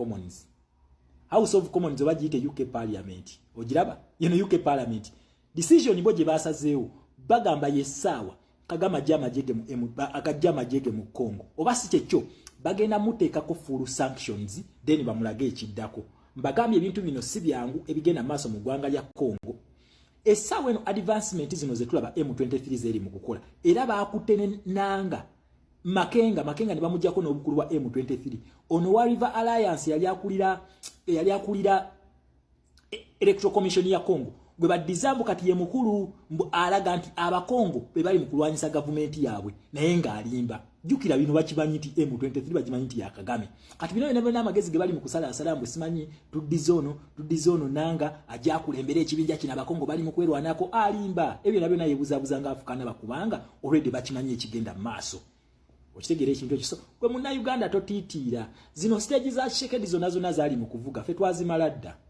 Commons. House of Commons oba giyite UK Parliament. Ogiraba? Yeno UK Parliament. Decision bo gye basazeewo bagamba yessaawa Kagame akajja amajege mu Congo. Oba si kyekyo bagenda muteekako full sanctions then bamulage ekiddako. Mbagambye ebintu bino si byangu ebigenda maaso mu ggwanga lya Congo. Essaawa eno advancement zino ze tulaba M23 zeri mu kukola. Era baakutene nanga Makenga ne bamujjako n'obukulu bwa M23. Ono wa River Alliance yali akulira Electoral Commission ya Congo. Gwe badizambu kati ye mukulu alaga nti abakongo be bali mu kulwanyisa government yaabwe naye nga alimba. Jukira bino bakimanyi nti M23 bakimanyi nti ya Kagame. Kati bino n'amagezi ge bali mu kusala asalambu simanyi tudizono nanga ajja kulembera ekibinja kina abakongo bali mu kwerwanako alimba. Ebyo nabyo naye buzabuza nga afukana bakubanga already bakimanyi ekigenda maaso. Okitegere ekintu ekyo. Gwe munna Uganda totiitira. Zino stage za Tshisekedi zona zaali mu kuvuga. Fe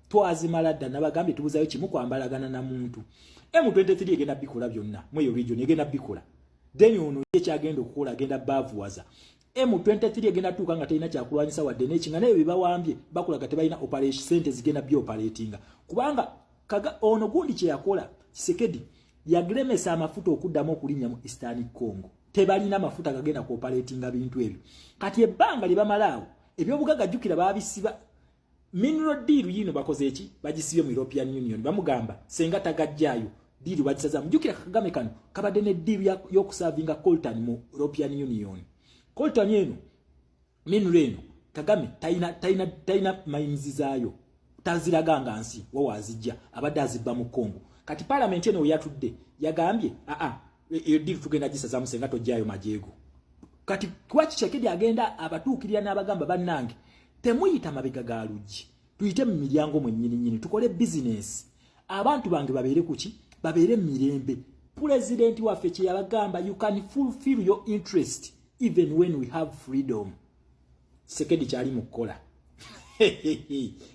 twazimaladda nabagambye tubuzayo kimu kwambalagana na muntu. M23 egenda bikola byonna. Mweyo region egenda bikola. Then ono ye kyagenda okukola agenda bavuwaza. M23 egenda tuuka nga talina kyakulwanyisa wadde n'ekinga naye bibawambye bakulaga tebalina operation sente zigenda operatinga. Kubanga ono gundi kye yakola Tshisekedi yagremesa amafuta okuddamu okulinnya mu Eastern Congo. Tebalina mafuta gagenda operatinga bintu ebyo. Kati ebbanga libamalaawo ebyobugaga jjukira babisiba. Mineral deal yino bakoze eki bagisibe mu European Union bamugamba senga tagajjayo deal bagisaza mjukira Kagame kano kabadde ne deal y'okusavinga coltan mu European Union. Coltan yeno mineral eno Kagame taina mayinzi zaayo taziraganga nsi wawazijja abadde azibba mu Congo. Kati parliament eno yatudde yagambye iyo deal tugenda gisaza musenga tojjayo majego. Kati kwa Tshisekedi agenda abatuukirira n'abagamba bannange temuyita mabega ga luggi tuyite mu miryango mwennyini tukole business abantu bange babeere kuki babeere mirembe. President waffe kye yabagamba you can fulfill your interest even when we have freedom. Tshisekedi kyali mu kukola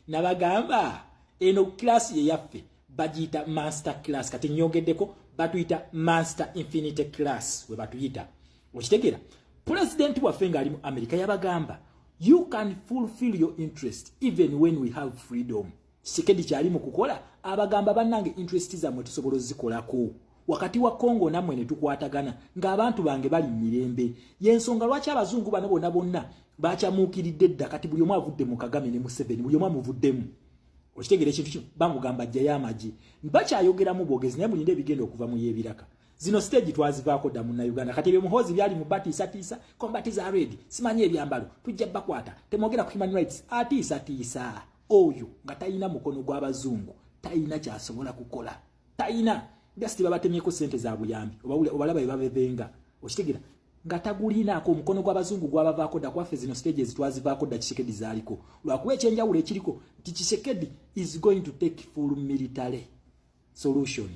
nabagamba eno class ye yaffe bagiyita master class kati nyogeddeko batuyita master infinite class we batuyita. Okitegera president waffe ng'ali mu America yabagamba you can fulfill your interest even when we have freedom. Tshisekedi kyali mu kukola abagamba bannange interest zammwe tusobola zikolako wakati wa Congo namwe ne tukwatagana ng'abantu bange bali mirembe. Yensonga lwaki abazungu bano bonna bakyamuukiridde dda kati buli omu avudde mu Kagame ne Museveni buli omu amuvuddemu. Okitegere ekintu kino bamugamba ajjayo amagi bakyayogeramu bwogezi naye mulinde ebigenda okuva mu yebiraka. Zino stage twazivaako dda mu Uganda kati ebyo muhozi byali mu batiisa combat za ready simanyi ebyambalo tujja bakwata temogera ku human rights atiisa oyo nga tayina mukono gw'abazungu tayina kyasobola kukola tayina just babatemyeko sente za buyambi obalaba babebenga. Okitegera nga tagulinaako omukono gw'abazungu gwabavaako dda kwaffe zino stages twazivaako dda Tshisekedi zaaliko lwakuba ekyenjawulo ekiriko nti Tshisekedi is going to take full military solution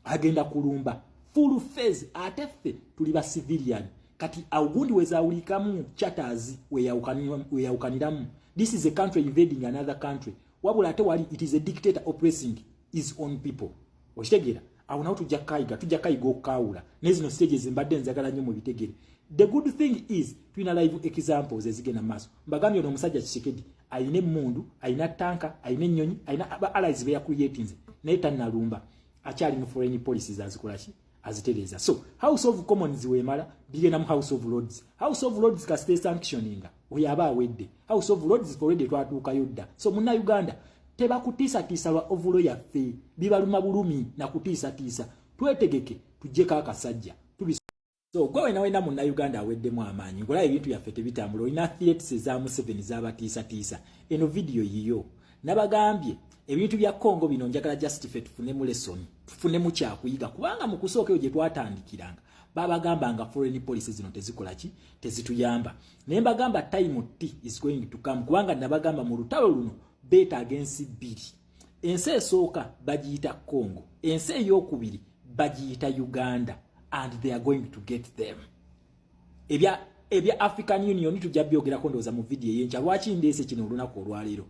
agenda kulumba full phase ate ffe tuli ba civilian kati augundi wezaawulikamu chatters weyawukaniramu. This is a country invading another country wabula ate wali it is a dictator oppressing his own people. Okitegera awo nawo tujja kayiga okukawula nezino stages mbadde nzagala nnyo mu bitegere. The good thing is twina live examples ezigenda maaso. Mbagambye ono omusajja Tshisekedi ayina emmundu ayina tanka ayina ennyonyi ayina aba allies be yakuyetinze naye tannalumba akyali mu foreign policies azikolaki azitereza. So House of Commons weemala bigenda mu House of Lords. House of Lords ka stay sanctioninga oyaba awedde. House of Lords already twatuukayo dda. So munna Uganda tebakutiisa lwa ovulo yaffe bibaluma bulumi na kutiisa twetegeke tujjeko akasajja so gwe wena munna Uganda aweddemu amaanyi ngola ebintu yaffe tebitambula olina threats za Museveni z'abatiisa eno video yiyo nabagambye ebintu bya Congo bino njagala justify tufunemu lesson tufunemu kyakuyiga kubanga mu kusookeyo gye twatandikiranga babagamba nga foreign policy zino tezikolaki tezituyamba naye mbagamba time T is going to come kubanga nabagamba mu lutalo luno beta against bili. Ense esooka bagiyita Congo, ense ey'okubiri bagiyita Uganda, and they are going to get them. Ebya African Union tujja byogerako ndowooza mu video y'enkya lwaki ndeese kino olunaku olwaleero.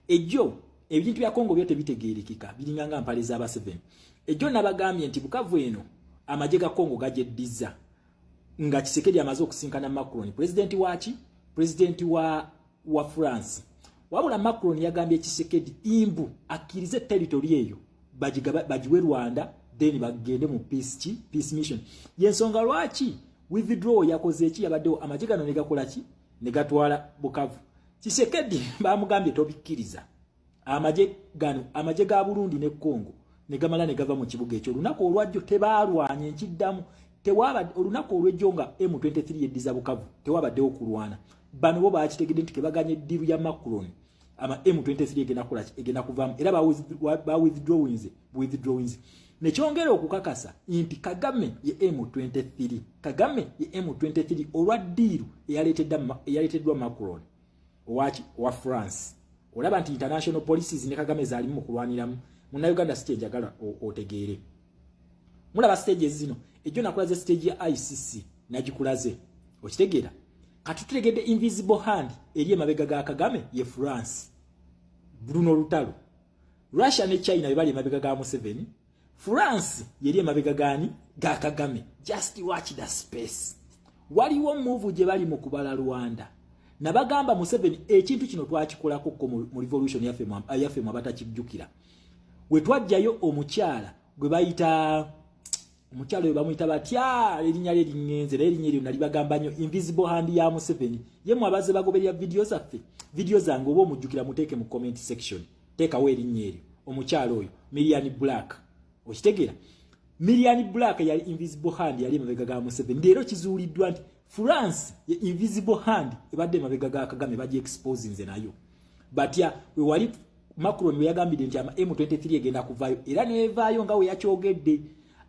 Ejjo ebintu bya Congo byo tebitegeerekeka biringanga mpale z'aba 7. Ejjo nabagambye nti Bukavu eno amagye ga Congo gajeddiza nga Tshisekedi amaze okusinkana Macron, president wa France. wabula Macron yagambye Tshisekedi imbu akkirize territory eyo bajiwe Rwanda then bagende mu peace mission yensonga lwaki withdraw yakoze eki yabaddewo amajigano negakola ki negatwala Bukavu Tshisekedi bamugambye tobikkiriza amaje ga Burundi ne Congo negamala negava mu kibuga ekyo lunako olwajjo tebalwanye nkiddamu tewaba olunako olwejjonga M23 yeddiza Bukavu tewabaddewo kulwana bano bo bakitegedde nti kebaganye diru ya Macron ama M23 egenda kuvamu era ba withdrawings nekyongera okukakasa nti Kagame ye M23 olwa diru eyaleteddwa Macron wa France olaba nti international policies ne Kagame zali mu kulwaniramu muna Uganda stage agala otegeere mulaba stages zino ejjo nakulaze stage ya ICC najikulaze okitegeera katutegedde invisible hand eri emabega ga Kagame ye France Bruno Lutalo Russia ne China bali emabega ga Museveni France yeri emabega gani ga Kagame just watch the space waliwo move je bali mu kubala Rwanda nabagamba Museveni ekintu kino twakikolako mu revolution yafe abatakijjukira we twajjayo omukyala gwe bayita omukyala we bamuyita batya erinnya lye lingenze erinnya lye nali bagamba nnyo invisible hand ya Museveni yemu abaze bagoberera video zange oba omujjukira muteeke mu comment section teekawo erinnya eryo omukyala oyo Million Black okitegeera Million Black yali invisible hand yali mabega ga Museveni leero kizuuliddwa nti France ye invisible hand ebadde mabega ga Kagame baji expose nze nayo batya we wali Macron we yagambide nti ama M23 egenda kuvayo era nevaayo nga we yakyogedde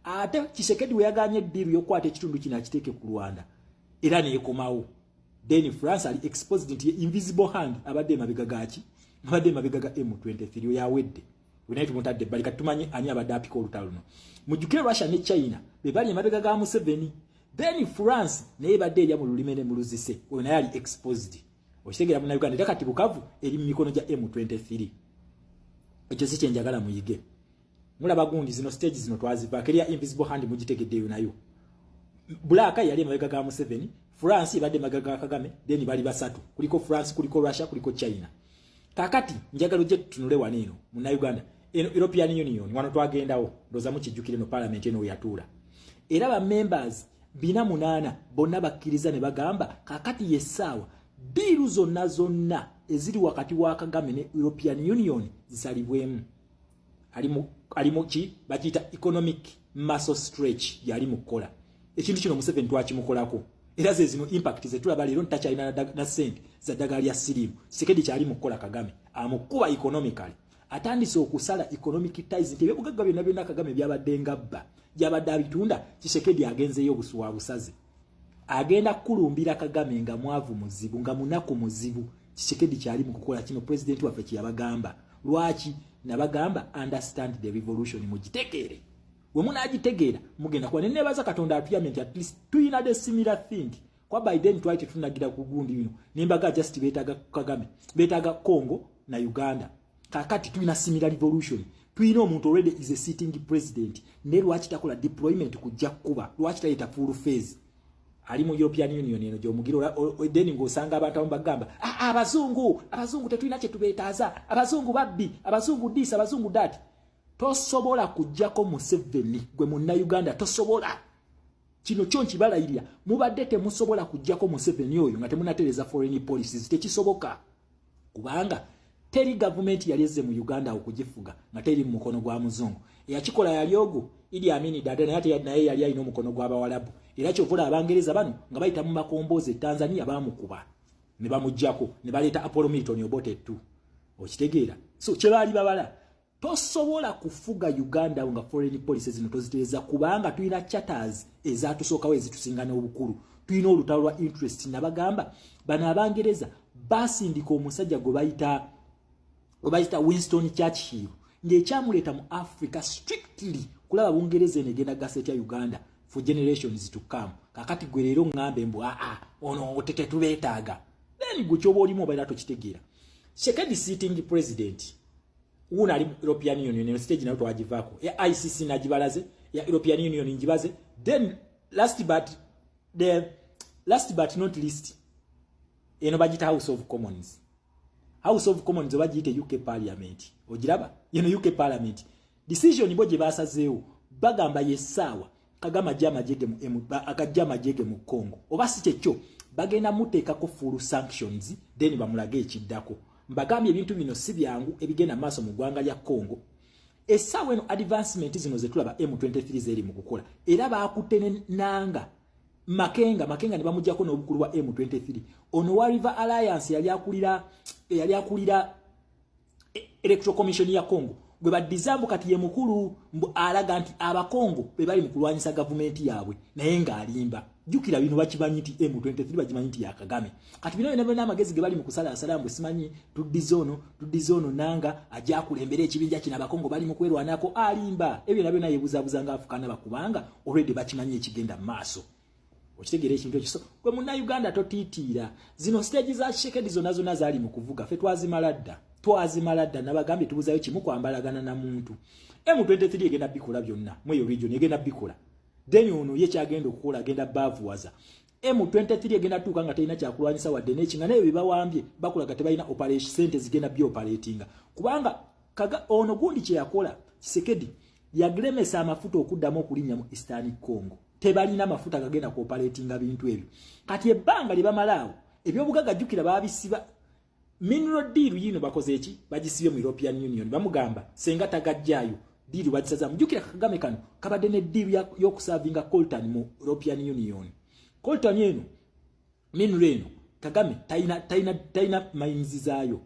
ate Tshisekedi we yaganye diru yokwata ekitundu kina kiteke ku Rwanda era ne yekomawo then France ali exposed nti invisible hand abadde mabega gachi abadde mabega ga M23 yawedde unaitu mutadde bali katumanyi ani abadde apika olutalo no mujukire Russia ne China be bali mabega ga Museveni then France ne badde ya mu lulimene mu luzise we naye ali exposed okitegera mu Uganda kati Bukavu eri mu mikono ja M23 ekyo si kyenjagala muyige mulaba gundi zino stages zino twaziva kelia invisible hand mugitegeddeyo nayo Black yali mabega ga Museveni France ibadde mabega ga Kagame then bali basatu kuliko France kuliko Russia kuliko China kakati njagalo je tunule waneno mu Uganda European Union wano twagendawo ndoza mu kijjukire no parliament eno yatula era ba members bina munana bonna bakkiriza ne bagamba kakati yesawa diru zonna eziri wakati wa Kagame ne European Union zisalibwemu alimu ki bakita economic muscle stretch yali mukola ekintu kino Museveni twakimukolako era zino impact zetulaba leero ntachina na sente za dagali ya sirimu Tshisekedi kyali mukola Kagame amukuba economically atandise okusala economic ties nti byogagga byonna Kagame byabadde ngabba byabadde abitunda Tshisekedi agenzeyo obusuwa busaze agenda kulumbira Kagame nga mwavu muzibu nga munako muzibu Tshisekedi kyali mukukola kino president waffe kiyabagamba lwaki nabagamba understand the revolution mugitegere we munagitegeera mugenda kwa nenebaza Katonda atuyamye at least tuyina the similar thing kwa Biden twaite tunagira ku gundi bino nimbaga just betaga Kagame betaga Congo na Uganda kakati tuyina similar revolution tuyina omuntu already is a sitting president ne lwaki takola deployment kujja kuba lwaki tayita full phase ali mu European Union eno jo mugiro then ngosanga abantu bagamba abazungu tetuyina kye tubetaaza abazungu babbi abazungu this abazungu that tosobola kujjako Museveni gwe munna Uganda tosobola kino kyonki balayirira mubadde temusobola kujjako Museveni oyo nga temunatereza foreign policies tekisoboka kubanga teri government yalize mu Uganda okugifuga nga teri mu mukono gwa muzungu eyakikola yali ogo Idi Amin Dada naye yali alina omukono gwa Bawalabu era kyovula Abangereza bano nga bayita mu makomboze Tanzania bamukuba ne bamujjako ne baleta Apollo Milton Obote 2 okitegeera so kye bali babala tosobola kufuga Uganda nga foreign policies zino tozitereza kubanga tuyina charters ezatusookawo ezitusingana obukulu tuyina olutalo lwa interest nabagamba bana Abangereza basindika omusajja gwe bayita Winston Churchill ng'ekyamuleta mu Africa strictly kulaba Bungereza negenda gaseti ya Uganda for generations to come kakati gwe leero ngambe mbu ono otete tubetaaga then guchobo olimo bayira tokitegeera Tshisekedi sitting president una ali European Union stage na twagivako ya ICC najibalaze ya European Union njibaze then last but not least eno bagita House of Commons House of Commons obagiyite UK Parliament ogiraba yeno UK Parliament decision boje basazeewo bagamba yesaawa Kagama jama jege mu akajama jege mu Congo oba si kyekyo bagenda muteeka ko full sanctions then bamulage ekiddako mbagambye ebintu bino si byangu ebigenda maaso mu ggwanga lya Congo essaawa eno advancement zino zetulaba M23 zeri mu kukola era baakutene nanga Makenga ne bamujjako n'obukulu bwa M23 ono wa River Alliance yali akulira Electoral Commission ya Congo gwe badizambu kati ye mukulu alaga nti abakongo be bali mu kulwanyisa government yaabwe naye nga alimba jukira bino bakimanyi nti M23 bakimanyi nti ya Kagame kati bino bino amagezi ge bali mu kusala salambu simanyi tudizono nanga ajja kulembera ekibinja kina abakongo bali mu kwerwanako alimba ebyo nabyo naye buzabuzanga afukana bakubanga already bakimanyi ekigenda maaso okitegere ekintu ekyo gwe munna Uganda totitira zino stage za Tshisekedi zona zali mu kuvuga fe twazimaladda nabagambye tubuzayo kimu kwambalagana na muntu M23 egenda bikola byonna mweyo region egenda bikola then ono ye kyagenda okukola agenda bavuwaza M23 egenda tuka nga talina kyakulwanyisa wadde n'ekinga naye bibawambye bakulaga tebalina operation center zigenda byo operatinga kubanga ono gundi kye yakola Tshisekedi yagremesa amafuta okuddamu okulinnya mu Eastern Congo tebalina mafuta gagenda ku operatinga bintu ebyo kati ebbanga libamalawo ebyobugaga jukira babisiba mineral deal yino bakoze eki bagisibe mu European Union bamugamba senga tagajjayo deal bagisaza mujukira Kagame kano kabadde ne deal yokusavinga coltan mu European Union coltan yeno mineral eno Kagame taina mayinzi zaayo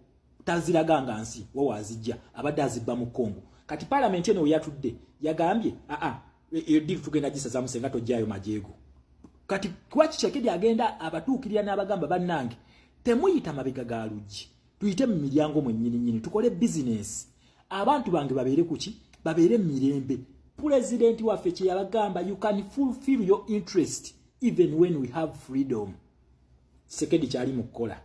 taziraganga nsi wo wazijja abadde azibba mu Congo kati parliament eno yatudde yagambye iyo deal tugenda gisaza musenga tojjayo majego kati kwachi Tshisekedi agenda abatuukirira n'abagamba bannange temuyita mabega galuji tuyite mu miryango mwennyini tukole business abantu bange babeere kuki babeere mirembe president waffe kye yabagamba you can fulfill your interest even when we have freedom Tshisekedi kyali mu kukola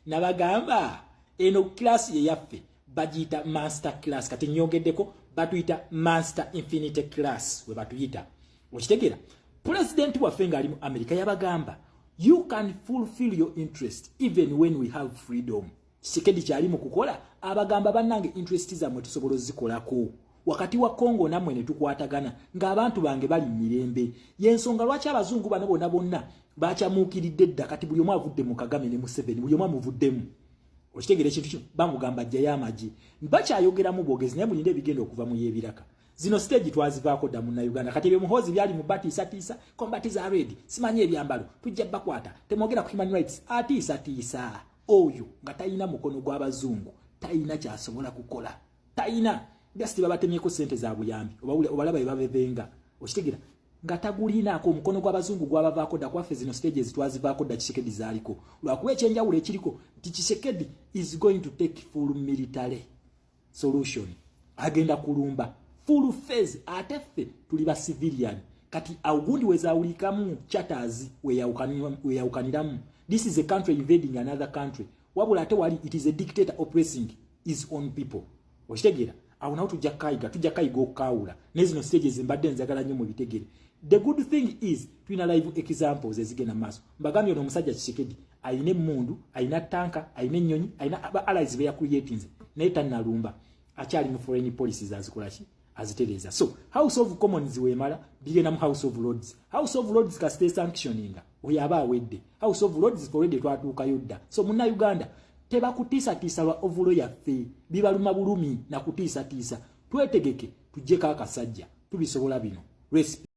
nabagamba eno class ye yaffe bagiyita master class kati nyogeddeko batuyita master infinite class we batuyita okitegera president waffe nga ali mu America yabagamba you can fulfill your interest even when we have freedom Tshisekedi kyali mu kukola abagamba bannange interest zamwe tusobola zikolako wakati wa Congo namwe ne tukwatagana ng'abantu bange bali mirembe yensonga lwaki abazungu bano bonna bakyamuukiridde dda kati buli omu avudde mu Kagame ne Museveni buli omu amuvuddemu okitegere ekintu kino bamugamba ajja y'amagi bakyayogeramu bwogezi naye mulinde ebigenda okuva mu yebiraka zino stage twazivaako dda mu Uganda kati ebyo muhozi byali mu batiisa kombatiza ready simanyi ebyambalo tujja bakwata temwogera ku human rights atiisa oyo nga tayina mukono gw'abazungu tayina kyasobola kukola tayina just babatemyeko sente za buyambi obalaba ebabebenga okitegera nga tagulinaako omukono gw'abazungu gwabavaako dda kwaffe zino stages twazivaako dda Tshisekedi zaaliko lwakuba ekyenjawulo ekiriko nti Tshisekedi is going to take full military solution agenda kulumba full phase ate ffe tuli ba civilian kati augundi wezaawulikamu chatters weyawukaniramu this is a country invading another country wabula ate wali it is a dictator oppressing his own people okitegera awo nawo tujja kayiga okukawula nezino stages mbadde nzagala nnyo mu bitegere the good thing is twina live examples ezigenda maaso mbagambye ono omusajja Tshisekedi ayina emmundu ayina tanka ayina ennyonyi ayina aba allies be yakuyetinze naye tannalumba akyali mu foreign policies azikolaki azitereza so House of Commons wemala bigenda mu House of Lords ka stay sanctioning oyo aba awedde House of Lords already twatuukayo dda so munna Uganda tebakutiisa lwa ovulo yaffe bibaluma bulumi na kutiisa twetegeke tujjeko akasajja tubisobola bino